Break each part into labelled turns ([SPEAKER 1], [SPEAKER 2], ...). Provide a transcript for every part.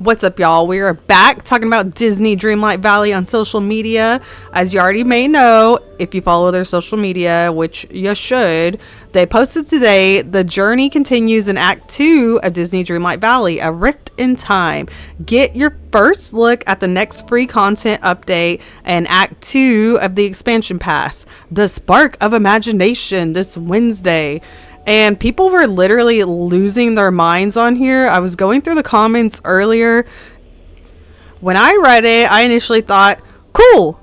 [SPEAKER 1] What's up, y'all? We are back talking about Disney Dreamlight Valley on social media. As you already may know, if you follow their social media, which you should, they posted today, the journey continues in Act 2 of Disney Dreamlight Valley, A Rift in Time. Get your first look at the next free content update and Act 2 of the expansion pass, The Spark of Imagination, this Wednesday. And people were literally losing their minds on here. I was going through the comments earlier. When I read it, I initially thought, cool,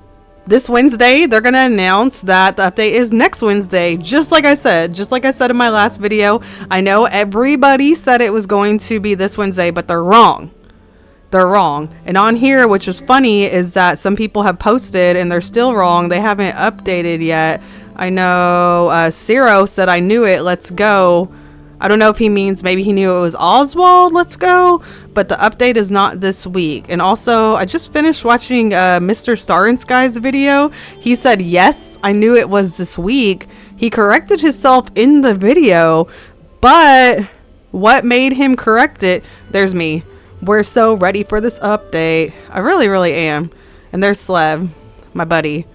[SPEAKER 1] this Wednesday, they're going to announce that the update is next Wednesday. Just like I said in my last video. I know everybody said it was going to be this Wednesday, but they're wrong. They're wrong. And on here, which is funny, is that some people have posted and they're still wrong. They haven't updated yet. I know Ciro said, I knew it, let's go. I don't know if he means maybe he knew it was Oswald, let's go. But the update is not this week. And also, I just finished watching Mr. Star and Sky's video. He said, yes, I knew it was this week. He corrected himself in the video. But what made him correct it? There's me. We're so ready for this update. I really, really am. And there's Slev, my buddy.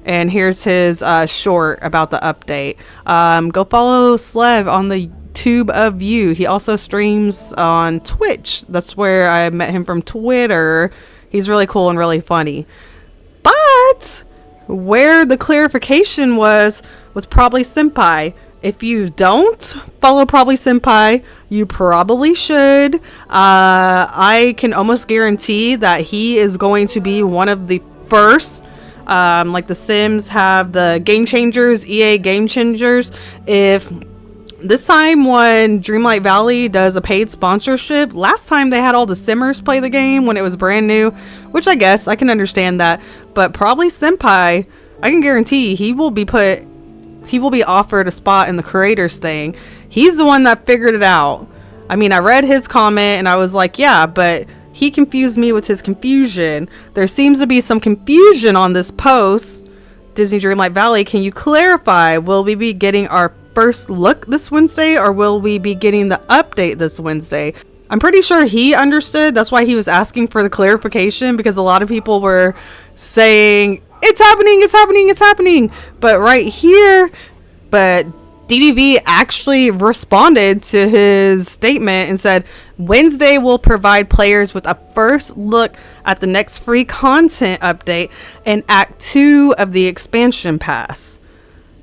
[SPEAKER 1] And here's his short about the update. Go follow Slev on the Tube of You. He also streams on Twitch. That's where I met him from Twitter. He's really cool and really funny. But where the clarification was probably Senpai. If you don't follow Probably Senpai, you probably should. I can almost guarantee that he is going to be one of the first. Like the Sims have the Game Changers, EA Game Changers. If this time when Dreamlight Valley does a paid sponsorship, last time they had all the Simmers play the game when it was brand new, which I guess I can understand that. But probably Senpai, I can guarantee he will be offered a spot in the creators thing. He's the one that figured it out. I mean, I read his comment and I was like, yeah, but he confused me with his confusion. There seems to be some confusion on this post. Disney Dreamlight Valley, can you clarify? Will we be getting our first look this Wednesday, or will we be getting the update this Wednesday? I'm pretty sure he understood. That's why he was asking for the clarification, because a lot of people were saying, it's happening, it's happening, it's happening. But right here, DDV actually responded to his statement and said, Wednesday will provide players with a first look at the next free content update and Act 2 of the expansion pass.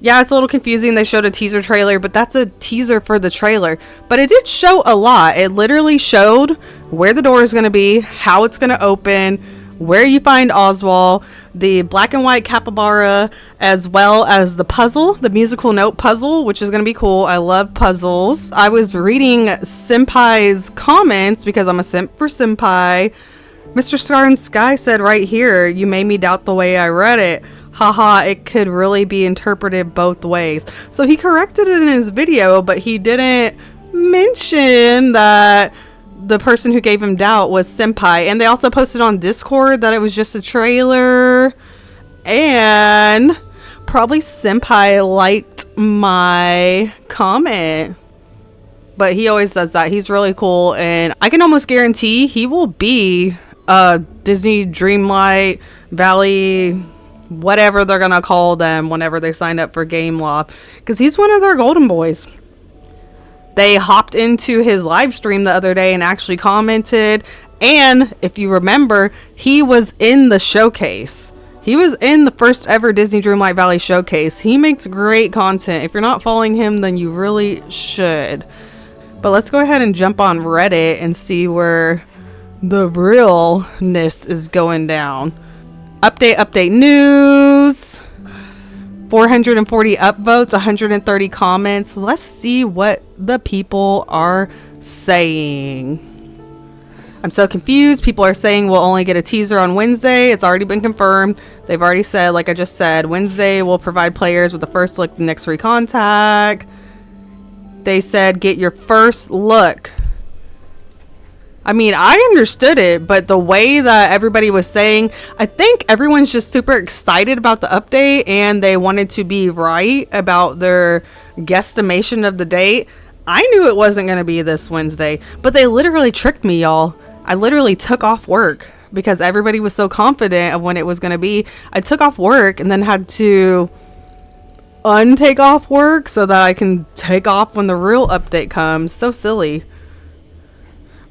[SPEAKER 1] Yeah, it's a little confusing. They showed a teaser trailer, but that's a teaser for the trailer. But it did show a lot. It literally showed where the door is going to be, how it's going to open, where you find Oswald, the black and white capybara, as well as the puzzle, the musical note puzzle, which is going to be cool. I love puzzles. I was reading Senpai's comments because I'm a simp for Senpai. Mr. Star and Sky said right here, you made me doubt the way I read it. Haha, it could really be interpreted both ways. So he corrected it in his video, but he didn't mention that the person who gave him doubt was Senpai. And they also posted on Discord that it was just a trailer. And probably Senpai liked my comment. But he always does that. He's really cool. And I can almost guarantee he will be Disney Dreamlight Valley, whatever they're going to call them whenever they sign up for Game Law. Because he's one of their golden boys. They hopped into his live stream the other day and actually commented. And if you remember, he was in the showcase. He was in the first ever Disney Dreamlight Valley showcase. He makes great content. If you're not following him, then you really should. But let's go ahead and jump on Reddit and see where the realness is going down. Update news. 440 upvotes, 130 comments. Let's see what the people are saying. I'm so confused. People are saying we'll only get a teaser on Wednesday. It's already been confirmed. They've already said, like I just said, Wednesday will provide players with the first look, the next free contact. They said get your first look. I mean, I understood it, but the way that everybody was saying, I think everyone's just super excited about the update and they wanted to be right about their guesstimation of the date. I knew it wasn't going to be this Wednesday, but they literally tricked me, y'all. I literally took off work because everybody was so confident of when it was going to be. I took off work and then had to untake off work so that I can take off when the real update comes. So silly.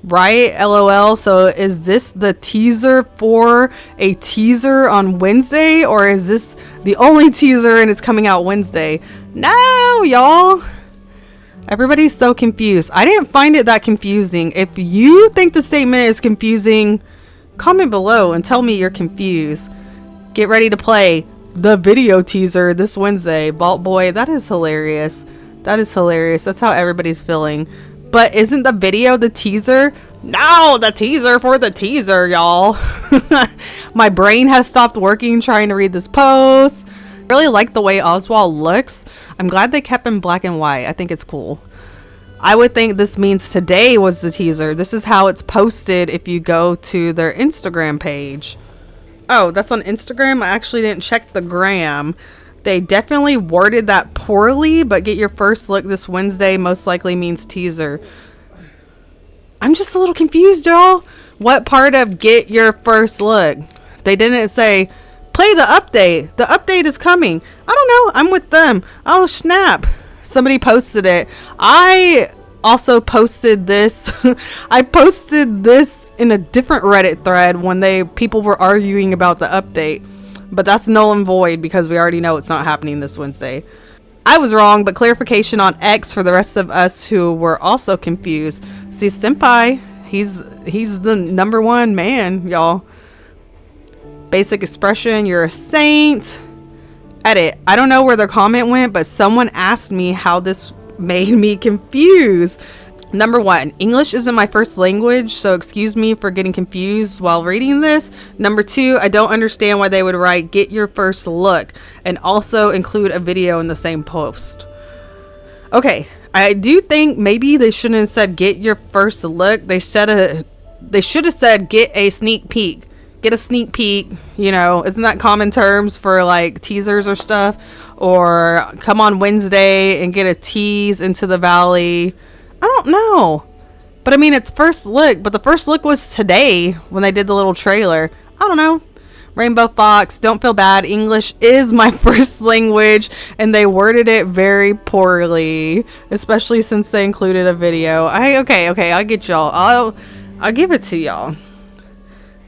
[SPEAKER 1] Right? LOL. So is this the teaser for a teaser on Wednesday, or is this the only teaser and it's coming out Wednesday? No, y'all. Everybody's so confused. I didn't find it that confusing. If you think the statement is confusing, comment below and tell me you're confused. Get ready to play the video teaser this Wednesday. Vault Boy, that is hilarious. That is hilarious. That's how everybody's feeling. But isn't the video the teaser? No, the teaser for the teaser, y'all. My brain has stopped working trying to read this post. I really like the way Oswald looks. I'm glad they kept him black and white. I think it's cool. I would think this means today was the teaser. This is how it's posted if you go to their Instagram page. Oh, that's on Instagram? I actually didn't check the gram. They definitely worded that poorly, but get your first look this Wednesday most likely means teaser. I'm just a little confused, y'all. What part of get your first look? They didn't say, play the update. The update is coming. I don't know. I'm with them. Oh, snap. Somebody posted it. I also posted this. I posted this in a different Reddit thread when people were arguing about the update. But that's null and void because we already know it's not happening this Wednesday. I was wrong, but clarification on X for the rest of us who were also confused. See, Senpai, he's the #1 man, y'all. Basic expression, you're a saint. Edit. I don't know where their comment went, but someone asked me how this made me confused. #1, English isn't my first language, so excuse me for getting confused while reading this. #2, I don't understand why they would write get your first look and also include a video in the same post. Okay, I do think maybe they shouldn't have said get your first look. They should have said get a sneak peek. Get a sneak peek, you know, isn't that common terms for like teasers or stuff? Or come on Wednesday and get a tease into the valley. I don't know. But I mean, it's first look, but the first look was today when they did the little trailer. I don't know. Rainbow Fox, don't feel bad. English is my first language and they worded it very poorly, especially since they included a video. Okay, I'll get y'all. I'll give it to y'all.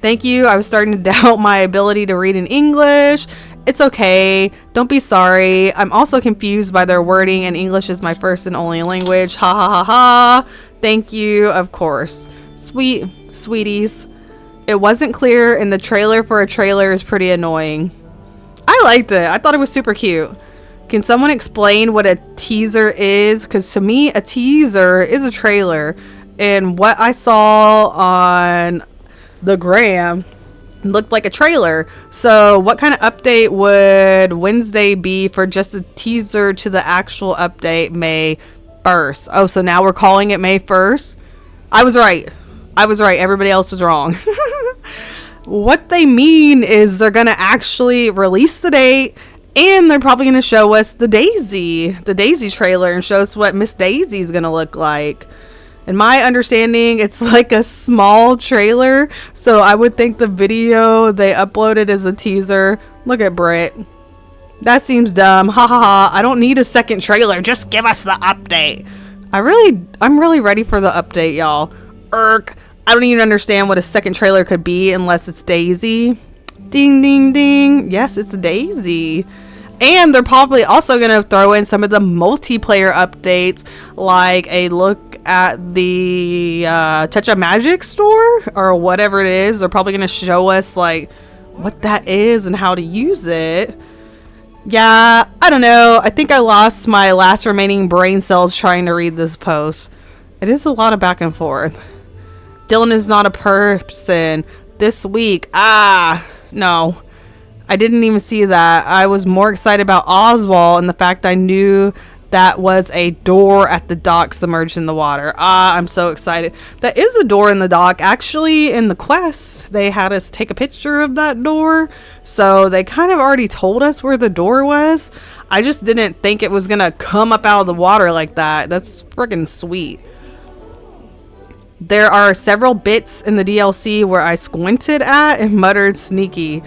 [SPEAKER 1] Thank you. I was starting to doubt my ability to read in English. It's okay. Don't be sorry. I'm also confused by their wording and English is my first and only language. Ha ha ha ha. Thank you. Of course. Sweeties. It wasn't clear and the trailer for a trailer is pretty annoying. I liked it. I thought it was super cute. Can someone explain what a teaser is? Because to me, a teaser is a trailer. And what I saw on the gram looked like a trailer. So what kind of update would Wednesday be for just a teaser to the actual update May 1st? Oh, so now we're calling it May 1st? I was right. Everybody else was wrong. What they mean is they're going to actually release the date and they're probably going to show us the Daisy trailer and show us what Miss Daisy is going to look like. In my understanding, it's like a small trailer, so I would think the video they uploaded as a teaser. Look at Britt. That seems dumb. Ha ha ha. I don't need a second trailer. Just give us the update. I'm really ready for the update, y'all. I don't even understand what a second trailer could be unless it's Daisy. Ding, ding, ding. Yes, it's Daisy. And they're probably also going to throw in some of the multiplayer updates, like a look at the Touch of Magic store or whatever it is. They're probably going to show us like what that is and how to use it. Yeah, I don't know. I think I lost my last remaining brain cells trying to read this post. It is a lot of back and forth. Dylan is not a person this week. No. I didn't even see that. I was more excited about Oswald and the fact I knew that was a door at the dock submerged in the water. I'm so excited. That is a door in the dock. Actually, in the quest, they had us take a picture of that door. So they kind of already told us where the door was. I just didn't think it was going to come up out of the water like that. That's freaking sweet. There are several bits in the DLC where I squinted at and muttered sneaky.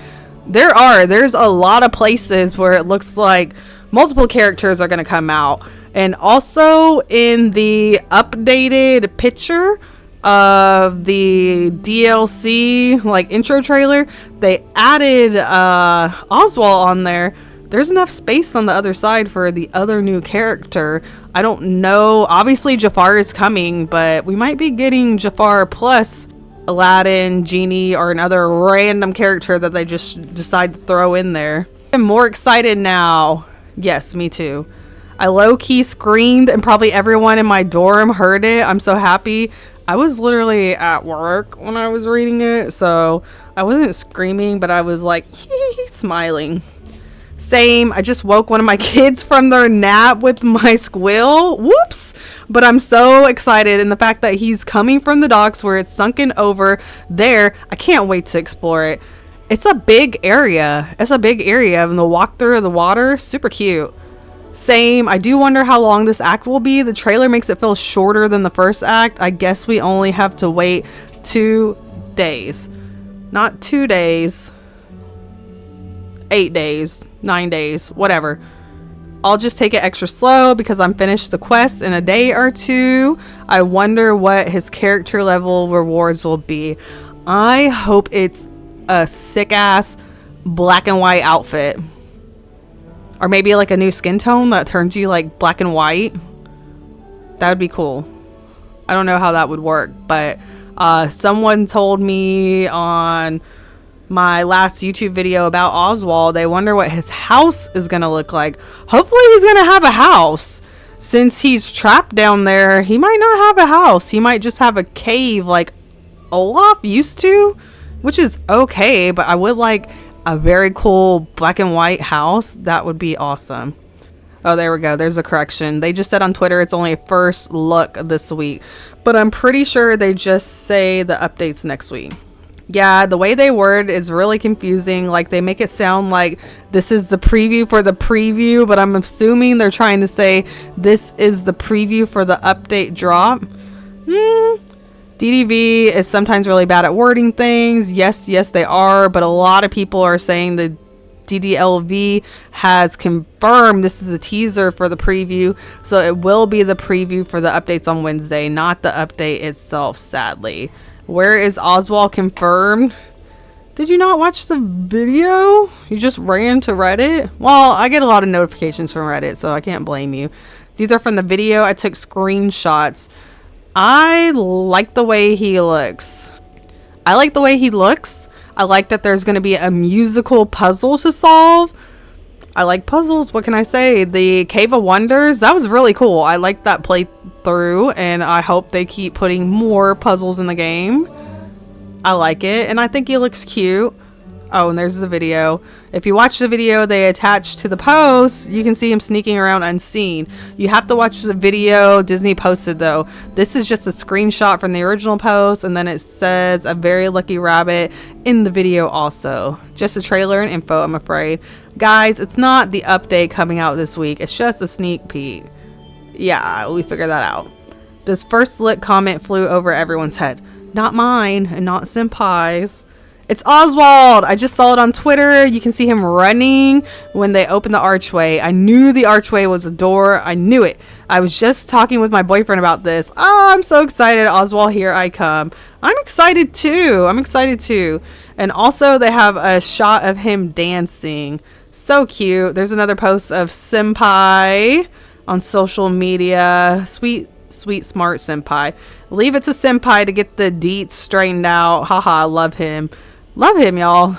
[SPEAKER 1] There's a lot of places where it looks like multiple characters are going to come out. And also in the updated picture of the DLC like intro trailer, they added Oswald on there. There's enough space on the other side for the other new character. I don't know. Obviously, Jafar is coming, but we might be getting Jafar plus Aladdin, Genie, or another random character that they just decide to throw in there. I'm more excited now. Yes, me too. I low-key screamed, and probably everyone in my dorm heard it. I'm so happy. I was literally at work when I was reading it, so I wasn't screaming, but I was like smiling. Same, I just woke one of my kids from their nap with my squill. Whoops! But I'm so excited, and the fact that he's coming from the docks where it's sunken over there, I can't wait to explore it. It's a big area. And the walk through the water, super cute. Same, I do wonder how long this act will be. The trailer makes it feel shorter than the first act. I guess we only have to wait 2 days. Not 2 days. 8 days, 9 days, whatever. I'll just take it extra slow because I'm finished the quest in a day or two. I wonder what his character level rewards will be. I hope it's a sick ass black and white outfit. Or maybe like a new skin tone that turns you like black and white. That would be cool. I don't know how that would work, but someone told me on my last YouTube video about Oswald, they wonder what his house is gonna look like. Hopefully he's gonna have a house. Since he's trapped down there, he might not have a house. He might just have a cave like Olaf used to, which is okay, but I would like a very cool black and white house. That would be awesome. Oh, there we go. There's a correction. They just said on Twitter it's only a first look this week, but I'm pretty sure they just say the updates next week. Yeah, the way they word is really confusing. Like, they make it sound like this is the preview for the preview, but I'm assuming they're trying to say this is the preview for the update drop. DDV is sometimes really bad at wording things. Yes, they are, but a lot of people are saying the DDLV has confirmed this is a teaser for the preview, so it will be the preview for the updates on Wednesday, not the update itself, sadly. Where is Oswald confirmed? Did you not watch the video? You just ran to Reddit? Well, I get a lot of notifications from Reddit, so I can't blame you. These are from the video. I took screenshots. I like the way he looks. I like that there's going to be a musical puzzle to solve. I like puzzles. What can I say? The Cave of Wonders, that was really cool. I like that playthrough, and I hope they keep putting more puzzles in the game. I like it, and I think he looks cute. Oh, and there's the video. If you watch the video they attached to the post, you can see him sneaking around unseen. You have to watch the video Disney posted, though. This is just a screenshot from the original post, and then it says a very lucky rabbit in the video also. Just a trailer and info, I'm afraid. Guys, it's not the update coming out this week. It's just a sneak peek. Yeah, we figured that out. This first lit comment flew over everyone's head. Not mine, and not Senpai's. It's Oswald! I just saw it on Twitter. You can see him running when they open the archway. I knew the archway was a door. I knew it. I was just talking with my boyfriend about this. Oh, I'm so excited. Oswald, here I come. I'm excited too. And also they have a shot of him dancing. So cute. There's another post of Senpai on social media. Sweet, smart Senpai. Leave it to Senpai to get the deets straightened out. Haha, love him. Love him, y'all.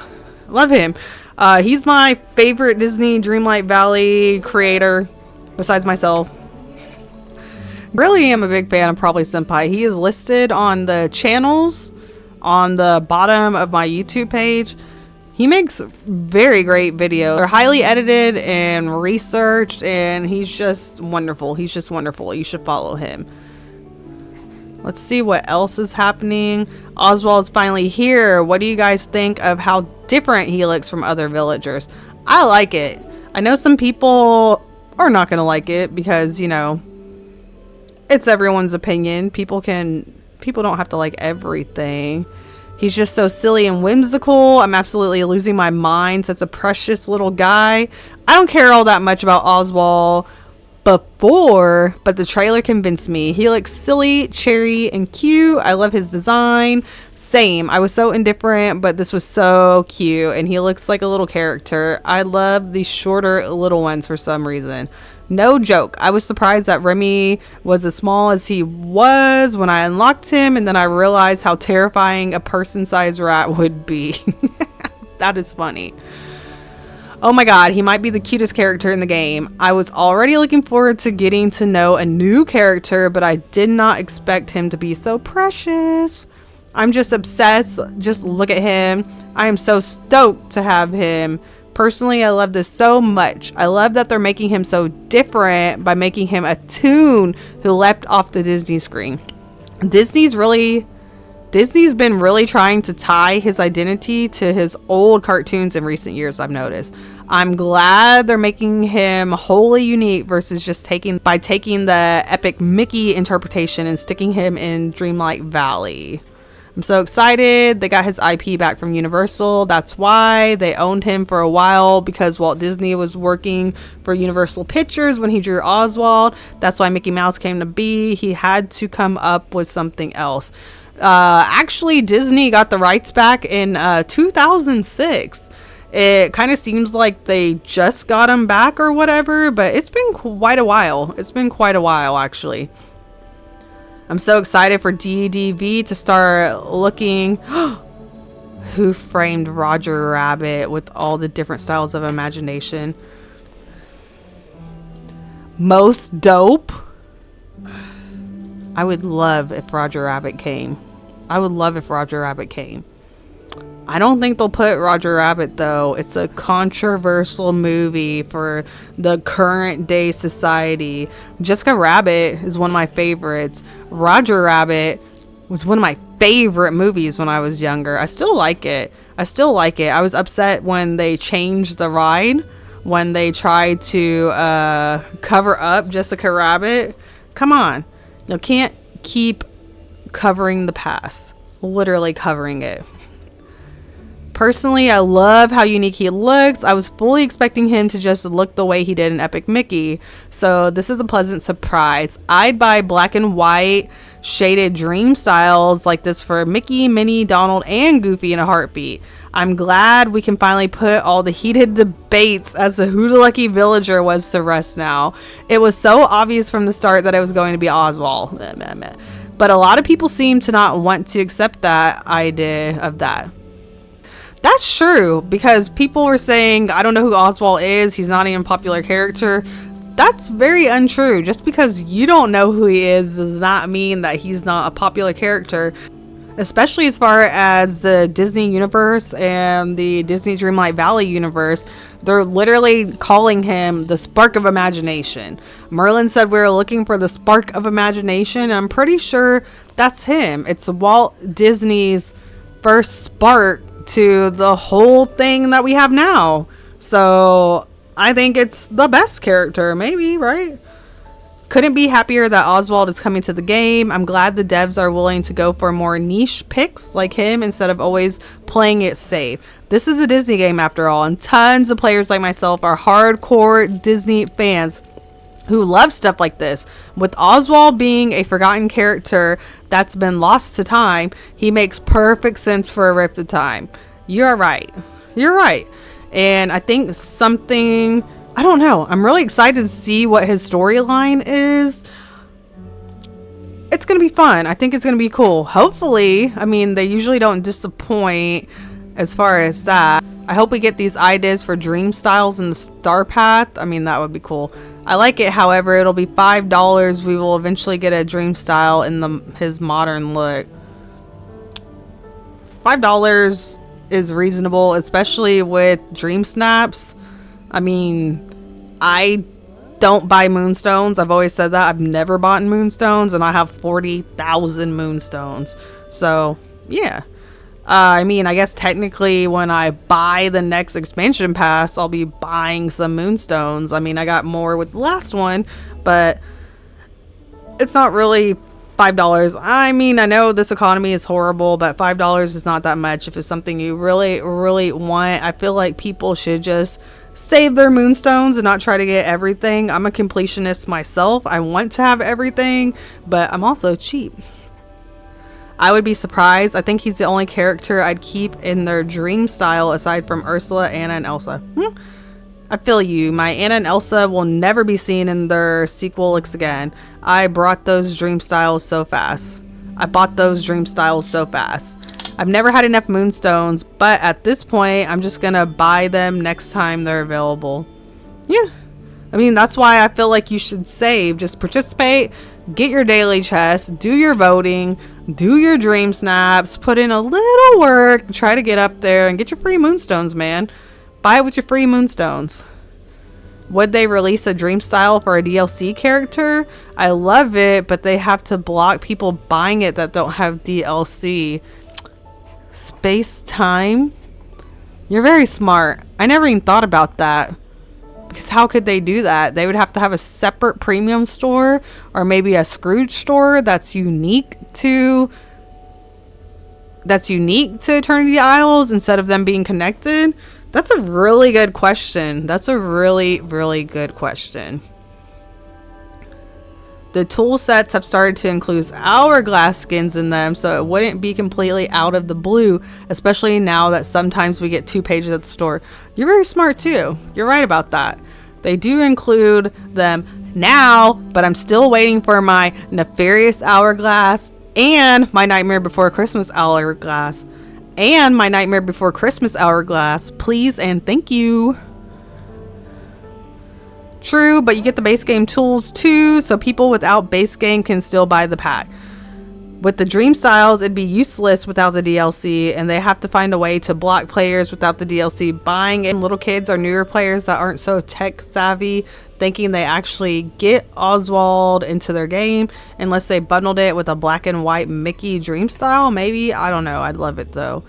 [SPEAKER 1] Love him. He's my favorite Disney Dreamlight Valley creator, besides myself. Really am a big fan of probably Senpai. He is listed on the channels on the bottom of my YouTube page. He makes very great videos. They're highly edited and researched, and he's just wonderful. You should follow him. Let's see what else is happening. Oswald's finally here. What do you guys think of how different he looks from other villagers? I like it. I know some people are not going to like it because, you know, it's everyone's opinion. People can People don't have to like everything. He's just so silly and whimsical. I'm absolutely losing my mind. Such a precious little guy. I don't care all that much about Oswald before, but the trailer convinced me. He looks silly, cherry, and cute. I love his design. Same. I was so indifferent, but this was so cute, and he looks like a little character. I love these shorter little ones for some reason. No joke. I was surprised that Remy was as small as he was when I unlocked him, and then I realized how terrifying a person-sized rat would be. That is funny. Oh my god, he might be the cutest character in the game. I was already looking forward to getting to know a new character, but I did not expect him to be so precious. I'm just obsessed. Just look at him. I am so stoked to have him. Personally, I love this so much. I love that they're making him so different by making him a toon who leapt off the Disney screen. Disney's been really trying to tie his identity to his old cartoons in recent years, I've noticed. I'm glad they're making him wholly unique versus just taking the epic Mickey interpretation and sticking him in Dreamlight Valley. I'm so excited. They got his IP back from Universal. That's why they owned him for a while, because Walt Disney was working for Universal Pictures when he drew Oswald. That's why Mickey Mouse came to be. He had to come up with something else. Actually, Disney got the rights back in 2006. It kind of seems like they just got them back or whatever, but it's been quite a while. It's been quite a while, actually. I'm so excited for DDV to start looking. Who Framed Roger Rabbit with all the different styles of imagination. Most dope. I would love if Roger Rabbit came. I would love if Roger Rabbit came. I don't think they'll put Roger Rabbit, though. It's a controversial movie for the current day society. Jessica Rabbit is one of my favorites. Roger Rabbit was one of my favorite movies when I was younger. I still like it. I was upset when they changed the ride, when they tried to cover up Jessica Rabbit. Come on. You can't keep covering the past. Literally covering it. Personally, I love how unique he looks. I was fully expecting him to just look the way he did in Epic Mickey. So this is a pleasant surprise. I'd buy black and white shaded dream styles like this for Mickey, Minnie, Donald, and Goofy in a heartbeat. I'm glad we can finally put all the heated debates as to who the lucky villager was to rest now. It was so obvious from the start that it was going to be Oswald. But a lot of people seem to not want to accept that idea of that. That's true, because people were saying, I don't know who Oswald is. He's not even a popular character. That's very untrue. Just because you don't know who he is does not mean that he's not a popular character. Especially as far as the Disney universe and the Disney Dreamlight Valley universe. They're literally calling him the spark of imagination. Merlin said we were looking for the spark of imagination. I'm pretty sure that's him. It's Walt Disney's first spark to the whole thing that we have now. So I think it's the best character, maybe, right? Couldn't be happier that Oswald is coming to the game. I'm glad the devs are willing to go for more niche picks like him instead of always playing it safe. This is a Disney game after all, and tons of players like myself are hardcore Disney fans who love stuff like this. With Oswald being a forgotten character that's been lost to time, he makes perfect sense for a Rift of Time. You're right. And I think something, I don't know, I'm really excited to see what his storyline is. It's gonna be fun. I think it's gonna be cool. Hopefully, I mean, they usually don't disappoint as far as that. I hope we get these ideas for dream styles in the Star Path. I mean, that would be cool. I like it, however, it'll be $5. We will eventually get a dream style in his modern look. $5 is reasonable, especially with dream snaps. I mean, I don't buy moonstones. I've always said that. I've never bought moonstones, and I have 40,000 moonstones. So, yeah. I mean, I guess technically when I buy the next expansion pass, I'll be buying some moonstones. I mean, I got more with the last one, but it's not really $5. I mean, I know this economy is horrible, but $5 is not that much if it's something you really, really want. I feel like people should just save their moonstones and not try to get everything. I'm a completionist myself. I want to have everything, but I'm also cheap. I would be surprised. I think he's the only character I'd keep in their dream style aside from Ursula, Anna, and Elsa. I feel you. My Anna and Elsa will never be seen in their sequels again. I brought those dream styles so fast. I bought those dream styles so fast. I've never had enough moonstones, but at this point, I'm just gonna buy them next time they're available. Yeah. I mean, that's why I feel like you should save. Just participate, get your daily chest, do your voting, do your dream snaps, put in a little work, try to get up there and get your free moonstones, man. Buy it with your free moonstones. Would they release a dream style for a DLC character? I love it, but they have to block people buying it that don't have DLC. Space time? You're very smart. I never even thought about that. Because how could they do that? They would have to have a separate premium store or maybe a Scrooge store that's unique to Eternity Isles instead of them being connected. That's a really good question. That's a really, really good question. The tool sets have started to include hourglass skins in them, so it wouldn't be completely out of the blue, especially now that sometimes we get 2 pages at the store. You're very smart too. You're right about that. They do include them now, but I'm still waiting for my Nefarious Hourglass and my Nightmare Before Christmas Hourglass. And my Nightmare Before Christmas Hourglass, please and thank you. True, but you get the base game tools too, so people without base game can still buy the pack. With the dream styles, it'd be useless without the DLC, and they have to find a way to block players without the DLC buying it. Little kids or newer players that aren't so tech savvy, thinking they actually get Oswald into their game unless they bundled it with a black and white Mickey dream style. Maybe, I don't know. I'd love it though.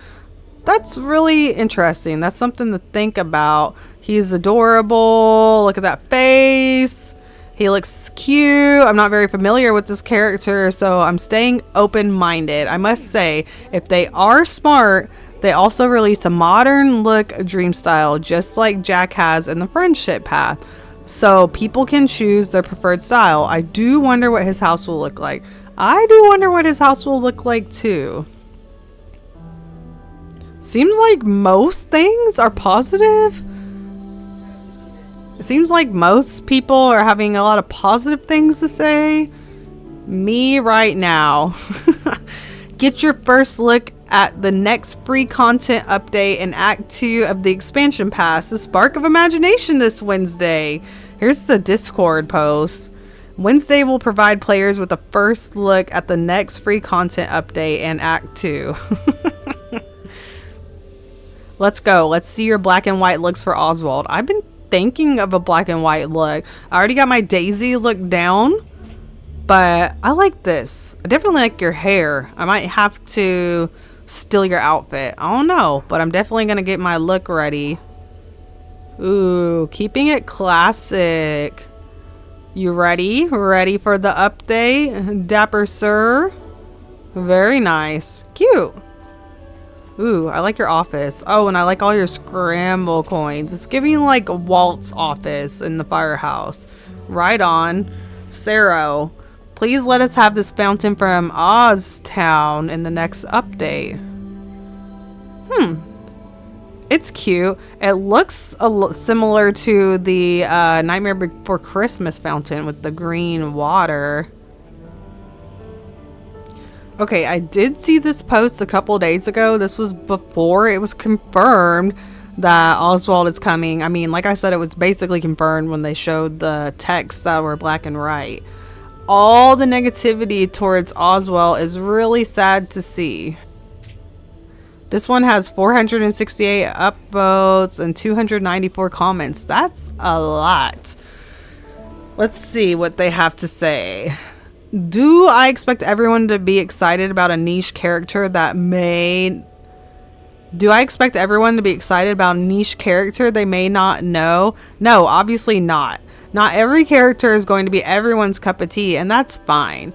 [SPEAKER 1] That's really interesting. That's something to think about. He's adorable. Look at that face. He looks cute. I'm not very familiar with this character, so I'm staying open-minded. I must say, if they are smart, they also release a modern look dream style, just like Jack has in the Friendship Path. So people can choose their preferred style. I do wonder what his house will look like. I do wonder what his house will look like too. Seems like most things are positive. It seems like most people are having a lot of positive things to say. Me right now. Get your first look at the next free content update in Act 2 of the expansion pass, The Spark of Imagination, this Wednesday. Here's the Discord post. Wednesday will provide players with a first look at the next free content update in Act 2. Let's go. Let's see your black and white looks for Oswald. I've been thinking of a black and white look. I already got my Daisy look down, but I like this. I definitely like your hair. I might have to steal your outfit. I don't know, but I'm definitely gonna get my look ready. Ooh, keeping it classic. You ready? Ready for the update? Dapper sir. Very nice. Cute. Ooh, I like your office. Oh, and I like all your scramble coins. It's giving like Walt's office in the firehouse. Right on. Saro, please let us have this fountain from Oztown in the next update. It's cute. It looks similar to the Nightmare Before Christmas fountain with the green water. Okay, I did see this post a couple days ago. This was before it was confirmed that Oswald is coming. I mean, like I said, it was basically confirmed when they showed the texts that were black and white. All the negativity towards Oswald is really sad to see. This one has 468 upvotes and 294 comments. That's a lot. Let's see what they have to say. Do I expect everyone to be excited about a niche character that may... Do I expect everyone to be excited about a niche character they may not know? No, obviously not. Not every character is going to be everyone's cup of tea, and that's fine.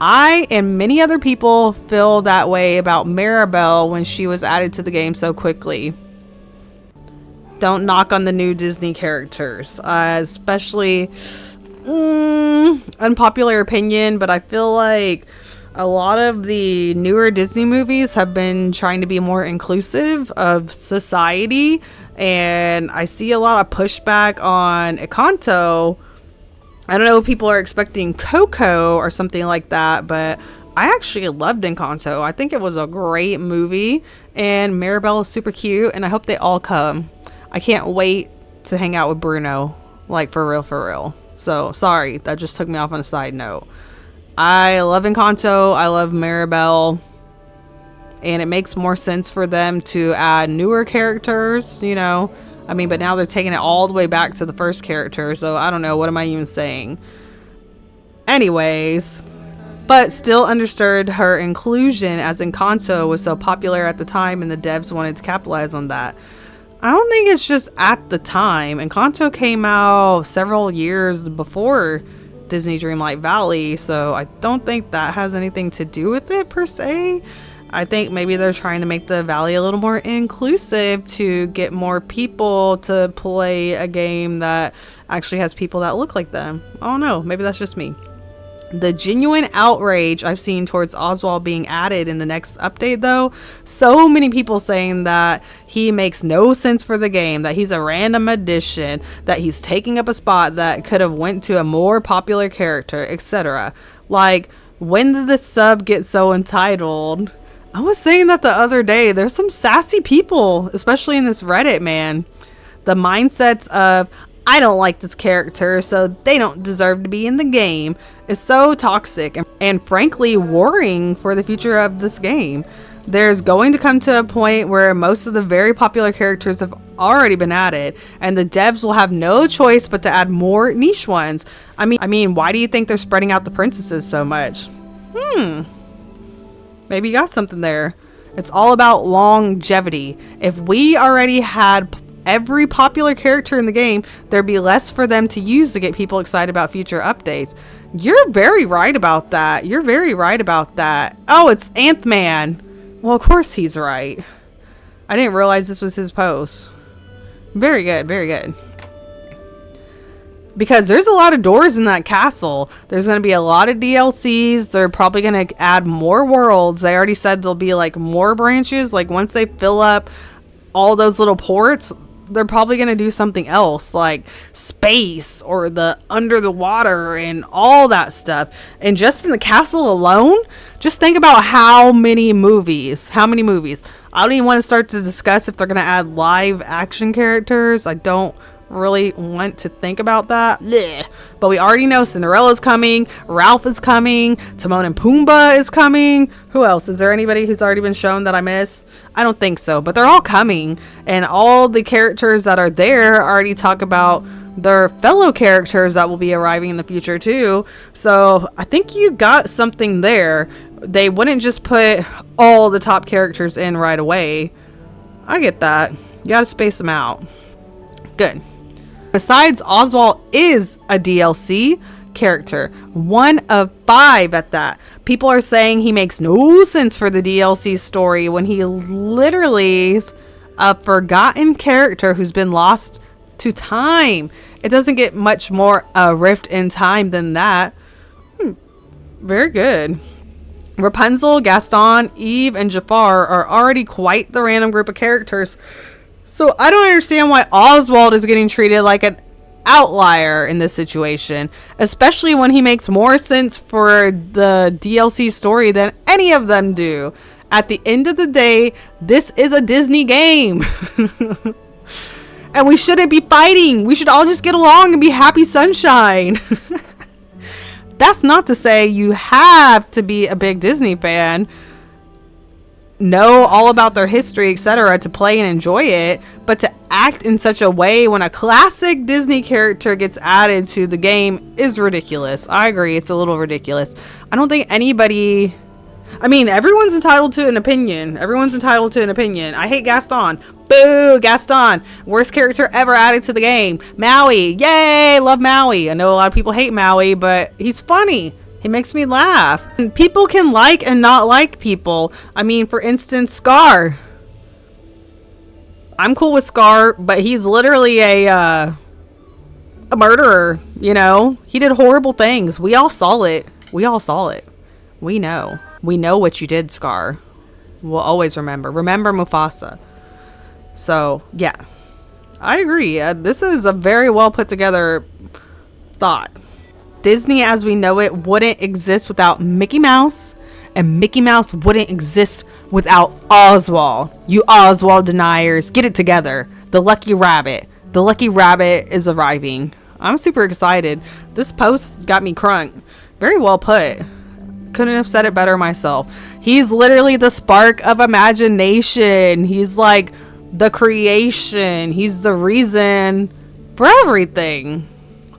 [SPEAKER 1] I and many other people feel that way about Maribel when she was added to the game so quickly. Don't knock on the new Disney characters, especially unpopular opinion, but I feel like a lot of the newer Disney movies have been trying to be more inclusive of society, and I see a lot of pushback on Encanto. I don't know if people are expecting Coco or something like that, but I actually loved Encanto. I think it was a great movie, and Maribel is super cute, and I hope they all come. I can't wait to hang out with Bruno, like for real, for real. So sorry, that just took me off on a side note. I love Encanto, I love Maribel, and it makes more sense for them to add newer characters, you know. I mean, but now they're taking it all the way back to the first character, so I don't know, what am I even saying? Anyways, but still understood her inclusion as Encanto was so popular at the time and the devs wanted to capitalize on that. I don't think it's just at the time. Encanto came out several years before Disney Dreamlight Valley, so I don't think that has anything to do with it per se. I think maybe they're trying to make the valley a little more inclusive to get more people to play a game that actually has people that look like them. I don't know, maybe that's just me. The genuine outrage I've seen towards Oswald being added in the next update, though, so many people saying that he makes no sense for the game, that he's a random addition, that he's taking up a spot that could have went to a more popular character, etc. Like, when did the sub get so entitled? I was saying that the other day. There's some sassy people, especially in this Reddit, man. The mindsets of, I don't like this character, so they don't deserve to be in the game, is so toxic and frankly worrying for the future of this game. There's going to come to a point where most of the very popular characters have already been added, and the devs will have no choice but to add more niche ones. I mean, why do you think they're spreading out the princesses so much? Maybe you got something there. It's all about longevity. If we already had every popular character in the game, there'd be less for them to use to get people excited about future updates. You're very right about that. You're very right about that. Oh, it's Ant-Man. Well, of course he's right. I didn't realize this was his post. Very good, very good. Because there's a lot of doors in that castle. There's going to be a lot of DLCs. They're probably going to add more worlds. They already said there'll be like more branches. Like once they fill up all those little ports, they're probably going to do something else like space or the under the water and all that stuff. And just in the castle alone, just think about how many movies. I don't even want to start to discuss if they're going to add live action characters. I don't really want to think about that. Blech. But we already know Cinderella's coming, Ralph is coming, Timon and Pumbaa is coming. Who else? Is there anybody who's already been shown that I missed? I don't think so, but they're all coming, and all the characters that are there already talk about their fellow characters that will be arriving in the future too. So I think you got something there. They wouldn't just put all the top characters in right away. I get that. You gotta space them out. Good. Besides, Oswald is a DLC character. 1 of 5 at that. People are saying he makes no sense for the DLC story when he literally is a forgotten character who's been lost to time. It doesn't get much more a rift in time than that. Very good. Rapunzel, Gaston, Eve, and Jafar are already quite the random group of characters. So I don't understand why Oswald is getting treated like an outlier in this situation, especially when he makes more sense for the DLC story than any of them do. At the end of the day, this is a Disney game. And we shouldn't be fighting. We should all just get along and be happy sunshine. That's not to say you have to be a big Disney fan, know all about their history, etc., to play and enjoy it, but to act in such a way when a classic Disney character gets added to the game is ridiculous. I agree, it's a little ridiculous. I don't think anybody... I mean, everyone's entitled to an opinion. I hate Gaston. Boo, Gaston. Worst character ever added to the game. Maui. Yay, love Maui. I know a lot of people hate Maui, but he's funny. He makes me laugh. People can like and not like people. I mean, for instance, Scar. I'm cool with Scar, but he's literally a murderer, you know? He did horrible things. We all saw it. We all saw it. We know. We know what you did, Scar. We'll always remember. Remember Mufasa. So, yeah. I agree. This is a very well put together thought. Disney as we know it wouldn't exist without Mickey Mouse, and Mickey Mouse wouldn't exist without Oswald. You Oswald deniers, get it together. The Lucky Rabbit. The Lucky Rabbit is arriving. I'm super excited. This post got me crunk. Very well put. Couldn't have said it better myself. He's literally the spark of imagination. He's like the creation. He's the reason for everything.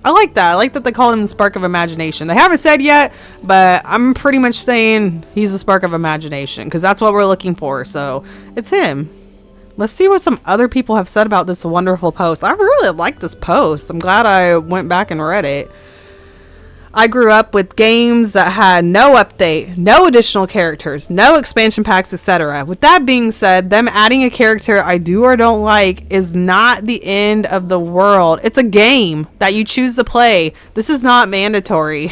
[SPEAKER 1] I like that. I like that they called him the spark of imagination. They haven't said yet, but I'm pretty much saying he's the spark of imagination because that's what we're looking for. So it's him. Let's see what some other people have said about this wonderful post. I really like this post. I'm glad I went back and read it. I grew up with games that had no update, no additional characters, no expansion packs, etc. With that being said, them adding a character I do or don't like is not the end of the world. It's a game that you choose to play. This is not mandatory.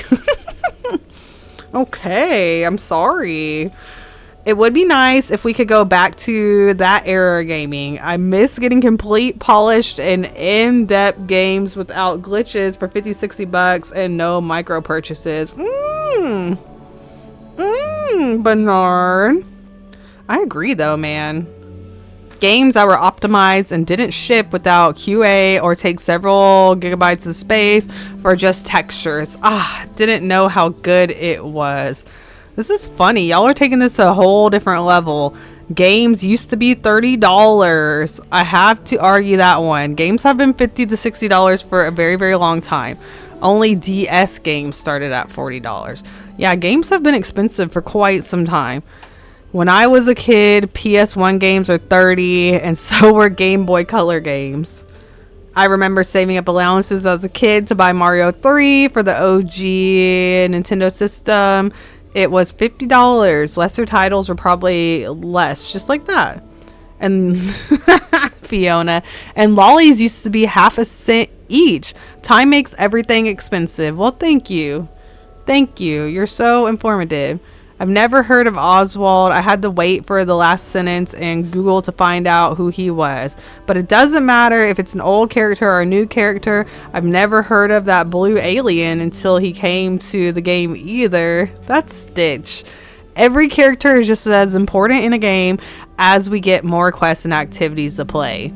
[SPEAKER 1] Okay, I'm sorry. It would be nice if we could go back to that era of gaming. I miss getting complete, polished, and in-depth games without glitches for 50, 60 bucks and no micro purchases. Bernard. I agree though, man. Games that were optimized and didn't ship without QA or take several gigabytes of space for just textures. Didn't know how good it was. This is funny. Y'all are taking this a whole different level. Games used to be $30. I have to argue that one. Games have been $50 to $60 for a very, very long time. Only DS games started at $40. Yeah, games have been expensive for quite some time. When I was a kid, PS1 games are $30, and so were Game Boy Color games. I remember saving up allowances as a kid to buy Mario 3 for the OG Nintendo system. It was $50. Lesser titles were probably less, just like that. And Fiona. And lollies used to be half a cent each. Time makes everything expensive. Well, thank you. Thank you. You're so informative. I've never heard of Oswald. I had to wait for the last sentence and Google to find out who he was. But it doesn't matter if it's an old character or a new character. I've never heard of that blue alien until he came to the game either. That's Stitch. Every character is just as important in a game as we get more quests and activities to play.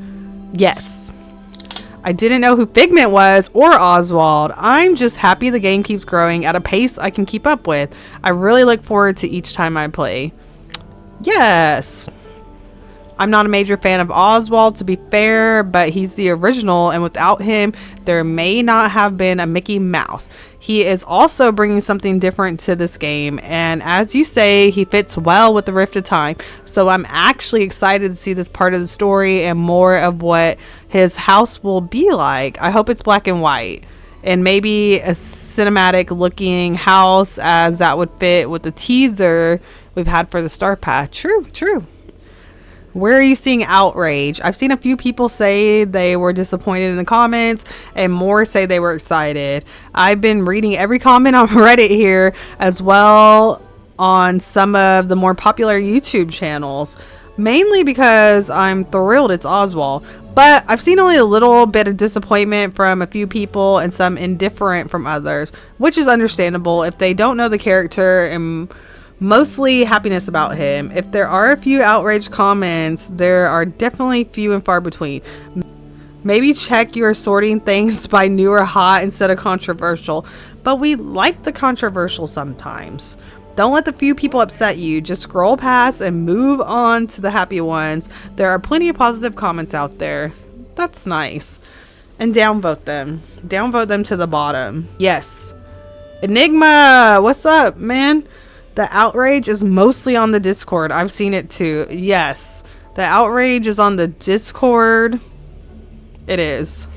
[SPEAKER 1] Yes. I didn't know who Figment was or Oswald. I'm just happy the game keeps growing at a pace I can keep up with. I really look forward to each time I play. Yes. I'm not a major fan of Oswald, to be fair, but he's the original, and without him, there may not have been a Mickey Mouse. He is also bringing something different to this game, and as you say, he fits well with the Rift of Time. So I'm actually excited to see this part of the story and more of what his house will be like. I hope it's black and white, and maybe a cinematic looking house, as that would fit with the teaser we've had for the Star Path. True. Where are you seeing outrage? I've seen a few people say they were disappointed in the comments, and more say they were excited. I've been reading every comment on Reddit here, as well on some of the more popular YouTube channels, mainly because I'm thrilled it's Oswald. But I've seen only a little bit of disappointment from a few people and some indifferent from others, which is understandable if they don't know the character, and mostly happiness about him. If there are a few outraged comments, there are definitely few and far between. Maybe check you are sorting things by new or hot instead of controversial, but we like the controversial sometimes. Don't let the few people upset you. Just scroll past and move on to the happy ones. There are plenty of positive comments out there. That's nice. And downvote them. Downvote them to the bottom. Yes. Enigma, what's up, man? The outrage is mostly on the Discord. I've seen it too. Yes. The outrage is on the Discord. It is.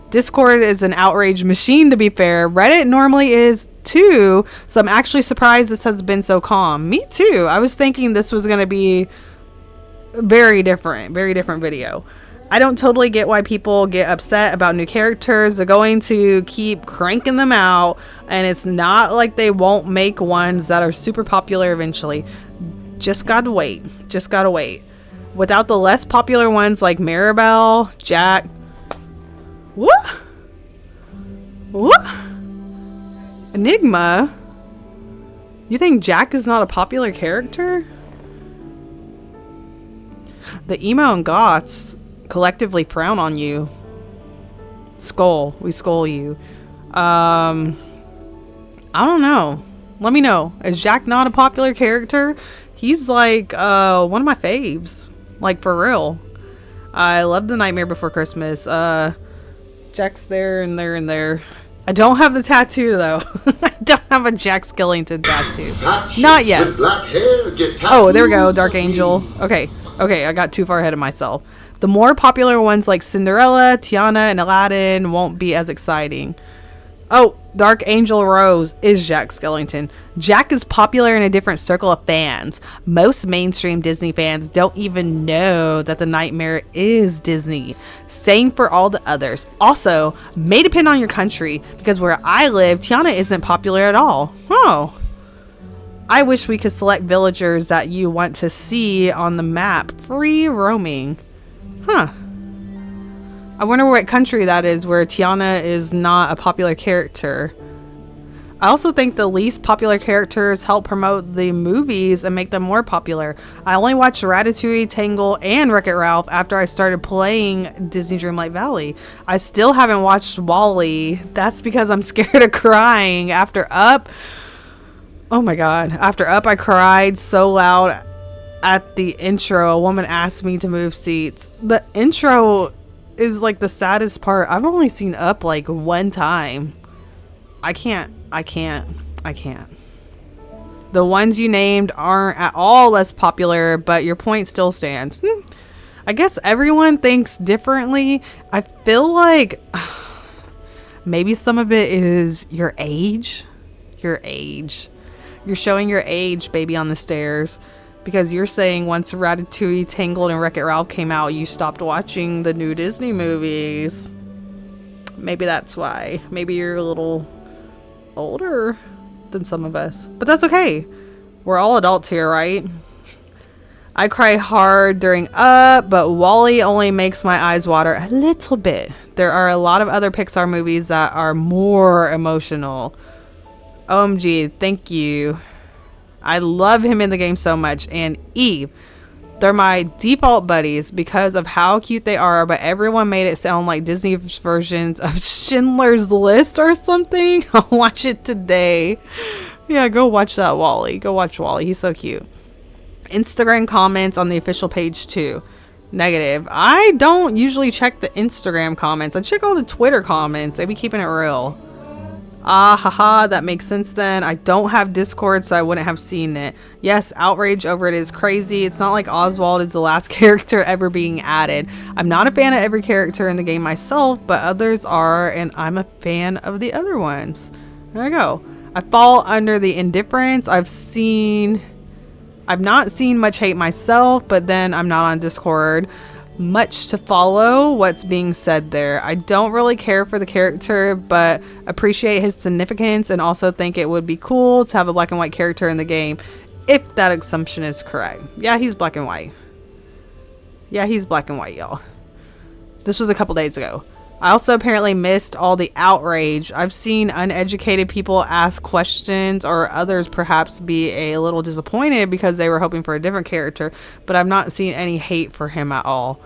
[SPEAKER 1] Discord is an outrage machine, to be fair. Reddit normally is too, so I'm actually surprised this has been so calm. Me too. I was thinking this was going to be very different video. I don't totally get why people get upset about new characters. They're going to keep cranking them out, and it's not like they won't make ones that are super popular eventually. Just gotta wait. Without the less popular ones like Maribel, Jack. What? Enigma? You think Jack is not a popular character? The emo and goths collectively frown on you. We skull you. I don't know. Let me know. Is Jack not a popular character? He's like one of my faves. Like, for real. I love The Nightmare Before Christmas. Jack's there and there and there. I don't have the tattoo though. I don't have a Jack Skellington tattoo. Not yet. Oh, there we go, Dark Angel. Okay, I got too far ahead of myself. The more popular ones like Cinderella, Tiana, and Aladdin won't be as exciting. Oh, Dark Angel Rose is Jack Skellington. Jack is popular in a different circle of fans. Most mainstream Disney fans don't even know that The Nightmare is Disney. Same for all the others. Also, may depend on your country, because where I live, Tiana isn't popular at all. Oh. I wish we could select villagers that you want to see on the map. Free roaming. Huh. I wonder what country that is where Tiana is not a popular character. I also think the least popular characters help promote the movies and make them more popular. I only watched Ratatouille, Tangle, and Wreck-It Ralph after I started playing Disney Dreamlight Valley. I still haven't watched WALL-E. That's because I'm scared of crying. After Up, oh my god. After Up, I cried so loud at the intro. A woman asked me to move seats. The intro is like the saddest part. I've only seen Up like one time. I can't. The ones you named aren't at all less popular, but your point still stands. I guess everyone thinks differently. I feel like maybe some of it is your age. You're showing your age, baby, on the stairs. Because you're saying once Ratatouille, Tangled, and Wreck-It Ralph came out, you stopped watching the new Disney movies. Maybe that's why. Maybe you're a little older than some of us. But that's okay. We're all adults here, right? I cry hard during Up, but WALL-E only makes my eyes water a little bit. There are a lot of other Pixar movies that are more emotional. OMG, thank you. I love him in the game so much. And Eve, they're my default buddies because of how cute they are, but everyone made it sound like Disney's versions of Schindler's List or something. I'll watch it today. Yeah, go watch that WALL-E. Go watch WALL-E. He's so cute. Instagram comments on the official page too. Negative. I don't usually check the Instagram comments. I check all the Twitter comments. They be keeping it real. Ah, haha, that makes sense then. I don't have Discord, so I wouldn't have seen it. Yes, outrage over it is crazy. It's not like Oswald is the last character ever being added. I'm not a fan of every character in the game myself, but others are, and I'm a fan of the other ones. There I go. I fall under the indifference. I've not seen much hate myself, but then I'm not on Discord. Much to follow what's being said there. I don't really care for the character, but appreciate his significance and also think it would be cool to have a black and white character in the game, if that assumption is correct. Yeah, he's black and white. Yeah, he's black and white, y'all. This was a couple days ago. I also apparently missed all the outrage. I've seen uneducated people ask questions, or others perhaps be a little disappointed because they were hoping for a different character, but I've not seen any hate for him at all.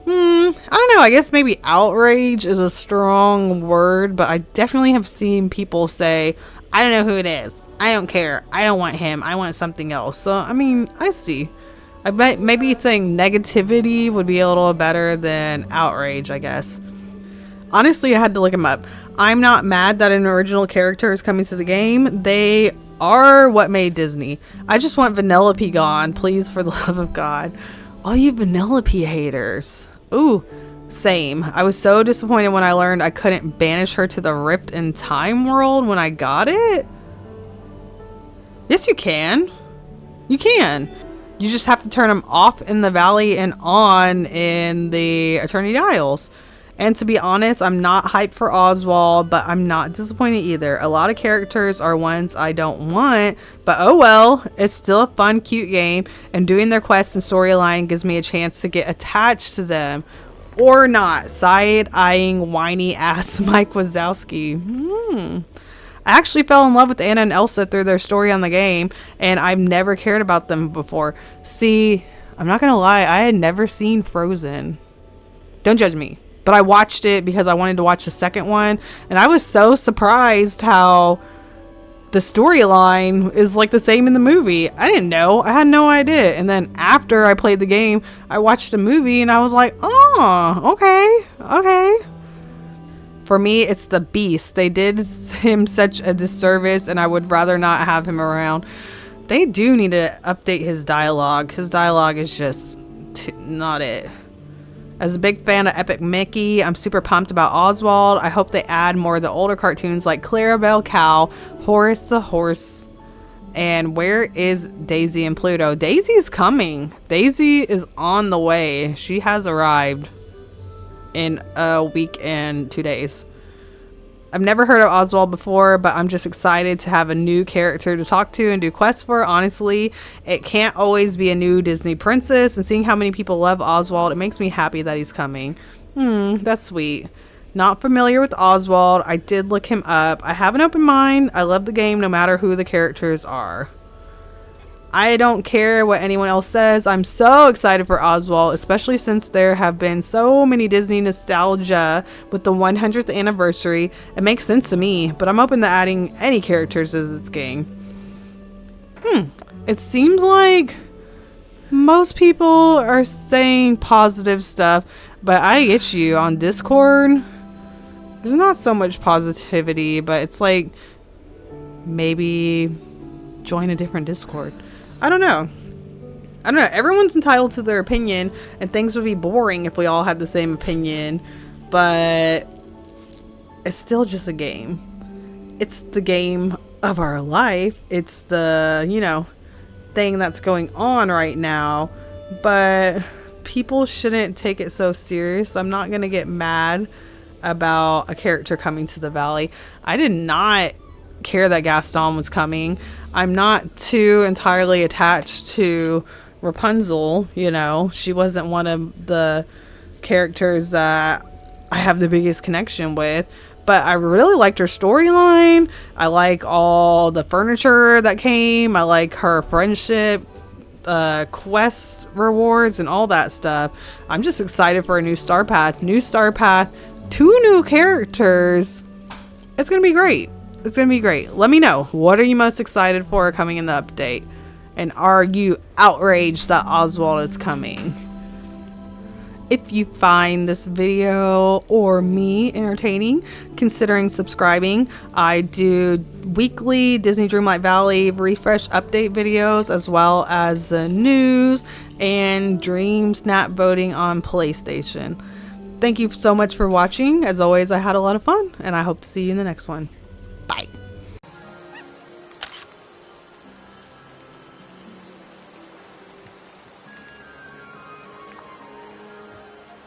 [SPEAKER 1] I don't know. I guess maybe outrage is a strong word, but I definitely have seen people say, I don't know who it is. I don't care. I don't want him. I want something else. So, I mean, I see. I bet maybe saying negativity would be a little better than outrage, I guess. Honestly, I had to look him up. I'm not mad that an original character is coming to the game. They are what made Disney. I just want Vanellope gone, please, for the love of God. All you Vanellope haters. Ooh, Same. I was so disappointed when I learned I couldn't banish her to the Rift in Time world when I got it. Yes, you can. You can. You just have to turn them off in the valley and on in the Eternity Isles. And to be honest, I'm not hyped for Oswald, but I'm not disappointed either. A lot of characters are ones I don't want, but oh well, it's still a fun, cute game, and doing their quests and storyline gives me a chance to get attached to them. Or not. Side-eyeing, whiny-ass Mike Wazowski. I actually fell in love with Anna and Elsa through their story on the game, and I've never cared about them before. See, I'm not gonna lie, I had never seen Frozen. Don't judge me. But I watched it because I wanted to watch the second one, and I was so surprised how the storyline is like the same in the movie. I didn't know. I had no idea. And then after I played the game, I watched the movie, and I was like, oh, okay. For me, it's the Beast. They did him such a disservice, and I would rather not have him around. They do need to update his dialogue. His dialogue is just not it. As a big fan of Epic Mickey, I'm super pumped about Oswald. I hope they add more of the older cartoons like Clarabelle Cow, Horace the Horse, and where is Daisy and Pluto? Daisy is coming. Daisy is on the way. She has arrived in a week and 2 days. I've never heard of Oswald before, but I'm just excited to have a new character to talk to and do quests for. Honestly, it can't always be a new Disney princess, and seeing how many people love Oswald, it makes me happy that he's coming. That's sweet. Not familiar with Oswald. I did look him up. I have an open mind. I love the game no matter who the characters are. I don't care what anyone else says. I'm so excited for Oswald, especially since there have been so many Disney nostalgia with the 100th anniversary. It makes sense to me, but I'm open to adding any characters to this game. It seems like most people are saying positive stuff, but I get you on Discord. There's not so much positivity, but it's like maybe join a different Discord. I don't know. Everyone's entitled to their opinion, and things would be boring if we all had the same opinion, but it's still just a game. It's the game of our life. It's the, thing that's going on right now, but people shouldn't take it so serious. I'm not going to get mad about a character coming to the valley. I did not care that Gaston was coming. I'm not too entirely attached to Rapunzel. She wasn't one of the characters that I have the biggest connection with, but I really liked her storyline. I like all the furniture that came. I like her friendship, quest rewards, and all that stuff. I'm just excited for a new Star Path. 2 new characters. It's gonna be great. Let me know, what are you most excited for coming in the update? And are you outraged that Oswald is coming? If you find this video or me entertaining, considering subscribing. I do weekly Disney Dreamlight Valley refresh update videos, as well as the news and Dream Snap voting on PlayStation. Thank you so much for watching. As always, I had a lot of fun, and I hope to see you in the next one.